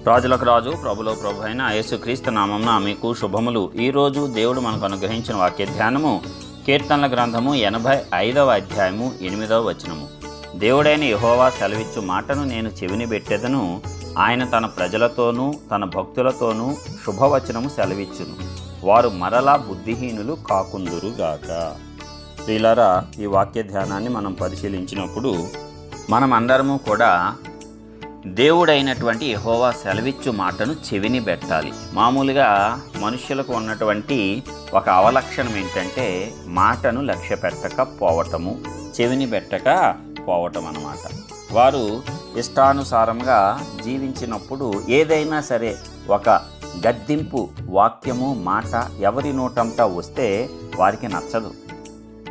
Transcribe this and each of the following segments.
రాజులకు రాజు ప్రభులో ప్రభు అయిన యేసుక్రీస్తు నామమున మీకు శుభములు. ఈరోజు దేవుడు మనకు అనుగ్రహించిన వాక్య ధ్యానము కీర్తనల గ్రంథము 85వ అధ్యాయము 8వ వచనము. దేవుడైన యెహోవా సెలవిచ్చు మాటను నేను చెవిని పెట్టెదను, ఆయన తన ప్రజలతోనూ తన భక్తులతోనూ శుభవచనము సెలవిచ్చును, వారు మరలా బుద్ధిహీనులు కాకుందురుగాక. ప్రియులారా, ఈ వాక్య ధ్యానాన్ని మనం పరిశీలించినప్పుడు మనం అందరము కూడా దేవుడైనటువంటి యెహోవా సెలవిచ్చు మాటను చెవిని పెట్టాలి. మామూలుగా మనుష్యులకు ఉన్నటువంటి ఒక అవలక్షణం ఏంటంటే మాటను లక్ష్య పెట్టకపోవటము, చెవిని పెట్టకపోవటం అన్నమాట. వారు ఇష్టానుసారంగా జీవించినప్పుడు ఏదైనా సరే ఒక గద్దింపు వాక్యము మాట ఎవరి నోటంతా వస్తే వారికి నచ్చదు.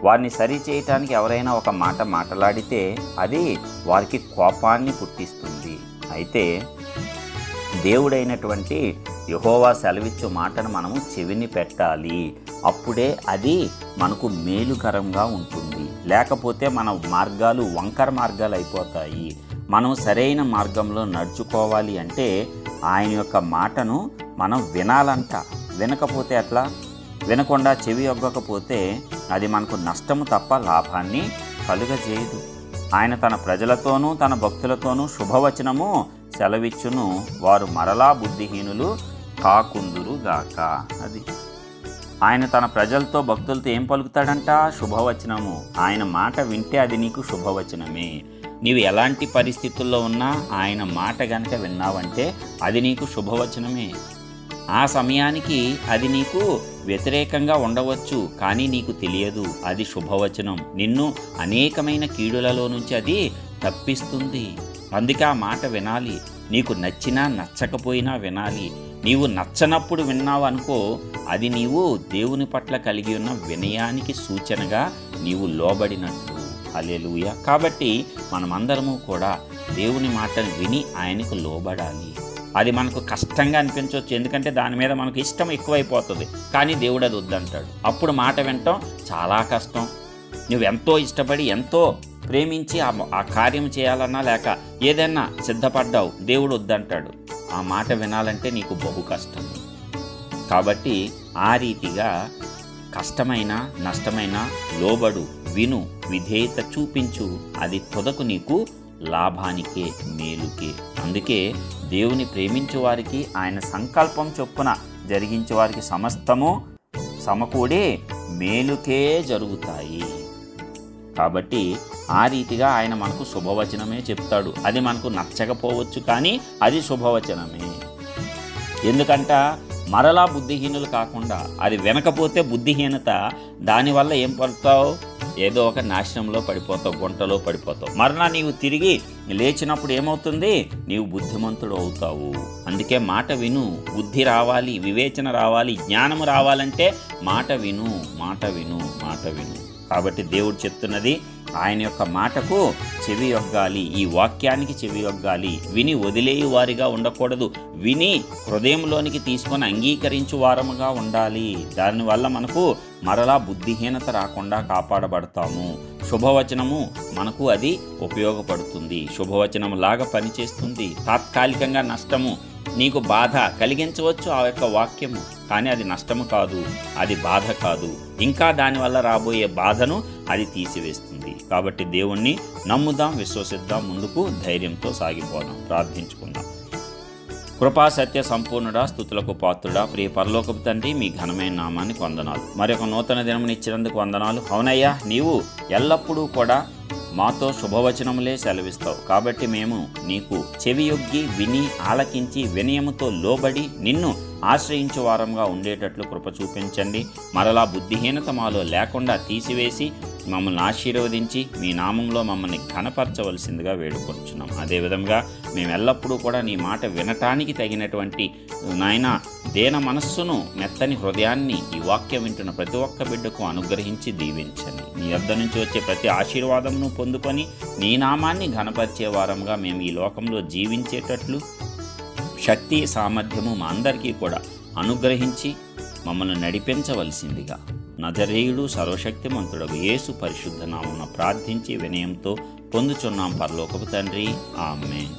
వారిని సరి చేయటానికి ఎవరైనా ఒక మాట మాట్లాడితే అది వారికి కోపాన్ని పుట్టిస్తుంది. అయితే దేవుడైనటువంటి యెహోవా సెలవిచ్చు మాటను మనము చెవిని పెట్టాలి. అప్పుడే అది మనకు మేలుకరంగా ఉంటుంది. లేకపోతే మన మార్గాలు వంకర మార్గాలు అయిపోతాయి. మనం సరైన మార్గంలో నడుచుకోవాలి అంటే ఆయన యొక్క మాటను మనం వినాలంట. వినకపోతే ఎట్లా? వినకుండా చెవి ఒగ్గకపోతే అది మనకు నష్టము తప్ప లాభాన్ని కలుగజేయదు. ఆయన తన ప్రజలతోనూ తన భక్తులతోనూ శుభవచనము సెలవిచ్చును, వారు మరలా బుద్ధిహీనులు కాకుందురుగాక. అది ఆయన తన ప్రజలతో భక్తులతో ఏం పలుకుతాడంట? శుభవచనము. ఆయన మాట వింటే అది నీకు శుభవచనమే. నీవు ఎలాంటి పరిస్థితుల్లో ఉన్నా ఆయన మాట గనక విన్నావంటే అది నీకు శుభవచనమే. ఆ సమయానికి అది నీకు వ్యతిరేకంగా ఉండవచ్చు, కానీ నీకు తెలియదు. అది శుభవచనం. నిన్ను అనేకమైన కీడులలో నుంచి అది తప్పిస్తుంది. అందుకే ఆ మాట వినాలి. నీకు నచ్చినా నచ్చకపోయినా వినాలి. నీవు నచ్చనప్పుడు విన్నావు అనుకో, అది నీవు దేవుని పట్ల కలిగి ఉన్న వినయానికి సూచనగా నీవు లోబడినట్లు. హల్లెలూయా. కాబట్టి మనమందరము కూడా దేవుని మాటను విని ఆయనకు లోబడాలి. అది మనకు కష్టంగా అనిపించవచ్చు, ఎందుకంటే దాని మీద మనకు ఇష్టం ఎక్కువైపోతుంది. కానీ దేవుడు అది వద్దంటాడు. అప్పుడు మాట వినటం చాలా కష్టం. నువ్వెంతో ఇష్టపడి ఎంతో ప్రేమించి ఆ కార్యం చేయాలన్నా లేక ఏదైనా సిద్ధపడ్డావు, దేవుడు వద్దంటాడు. ఆ మాట వినాలంటే నీకు బహు కష్టం. కాబట్టి ఆ రీతిగా కష్టమైన నష్టమైన లోబడు, విను, విధేయత చూపించు. అది తుదకు నీకు లాభానికే, మేలుకే. అందుకే దేవుని ప్రేమించే వారికి ఆయన సంకల్పం చొప్పున జరిగించే వారికి సమస్తము సమకూడి మేలుకే జరుగుతాయి. కాబట్టి ఆ రీతిగా ఆయన మనకు శుభవచనమే చెప్తాడు. అది మనకు నచ్చకపోవచ్చు, కానీ అది శుభవచనమే. ఎందుకంట మరలా బుద్ధిహీనులు కాకుండా. అది వినకపోతే బుద్ధిహీనత, దానివల్ల ఏం పడతావు? ఏదో ఒక నాశనంలో పడిపోతావు, గుంటలో పడిపోతావు. మరలా నీవు తిరిగి లేచినప్పుడు ఏమవుతుంది? నీవు బుద్ధిమంతుడు అవుతావు. అందుకే మాట విను. బుద్ధి రావాలి, వివేచన రావాలి, జ్ఞానము రావాలంటే మాట విను, మాట విను, మాట విను. కాబట్టి దేవుడు చెప్తున్నది, ఆయన యొక్క మాటకు చెవి యొగ్గాలి, ఈ వాక్యానికి చెవి యొగ్గాలి. విని వదిలేయు వారిగా ఉండకూడదు. విని హృదయంలోనికి తీసుకొని అంగీకరించు వారముగా ఉండాలి. దానివల్ల మనకు మరలా బుద్ధిహీనత రాకుండా కాపాడబడతాము. శుభవచనము మనకు అది ఉపయోగపడుతుంది. శుభవచనం లాగా పనిచేస్తుంది. తాత్కాలికంగా నష్టము, నీకు బాధ కలిగించవచ్చు ఆ యొక్క వాక్యము, కానీ అది నష్టము కాదు, అది బాధ కాదు. ఇంకా దానివల్ల రాబోయే బాధను అది తీసివేస్తుంది. కాబట్టి దేవుణ్ణి నమ్ముదాం, విశ్వసిద్దాం, ముందుకు ధైర్యంతో సాగిపోదాం. ప్రార్థించుకుందాం. కృపా సత్య సంపూర్ణుడా, స్తుతులకు పాత్రుడా, ప్రియ పరలోకపు తండ్రి, మీ ఘనమైన నామానికి వందనాలు. మరొక నూతన దినమును ఇచ్చినందుకు వందనాలు. అవునయ్యా, నీవు ఎల్లప్పుడూ కూడా మాతో శుభవచనములే సెలవిస్తావు. కాబట్టి మేము నీకు చెవియొగ్గి విని ఆలకించి వినయముతో లోబడి నిన్ను ఆశ్రయించే వారంగా ఉండేటట్లు కృప చూపించండి. మరలా బుద్ధిహీనత మాలో లేకుండా తీసివేసి మమ్మల్ని ఆశీర్వదించి మీ నామంలో మమ్మల్ని ఘనపరచవలసిందిగా వేడుకొచ్చున్నాం. అదేవిధంగా మేము ఎల్లప్పుడూ కూడా నీ మాట వినటానికి తగినటువంటి నాయన దేన మనస్సును, మెత్తని హృదయాన్ని ఈ వాక్యం వింటున్న ప్రతి ఒక్క బిడ్డకు అనుగ్రహించి దీవించండి. నీ యొద్ద నుంచి వచ్చే ప్రతి ఆశీర్వాదమును పొందుకొని నీ నామాన్ని ఘనపరిచే వారంగా మేము ఈ లోకంలో జీవించేటట్లు శక్తి సామర్థ్యము మా అందరికీ కూడా అనుగ్రహించి మమ్మల్ని నడిపించవలసిందిగా నజరేయుడు సర్వశక్తిమంతుడగు యేసు పరిశుద్ధ నామమున ప్రార్థించి వినయంతో పొందుచున్నాం పరలోకపు తండ్రి. ఆమేన్.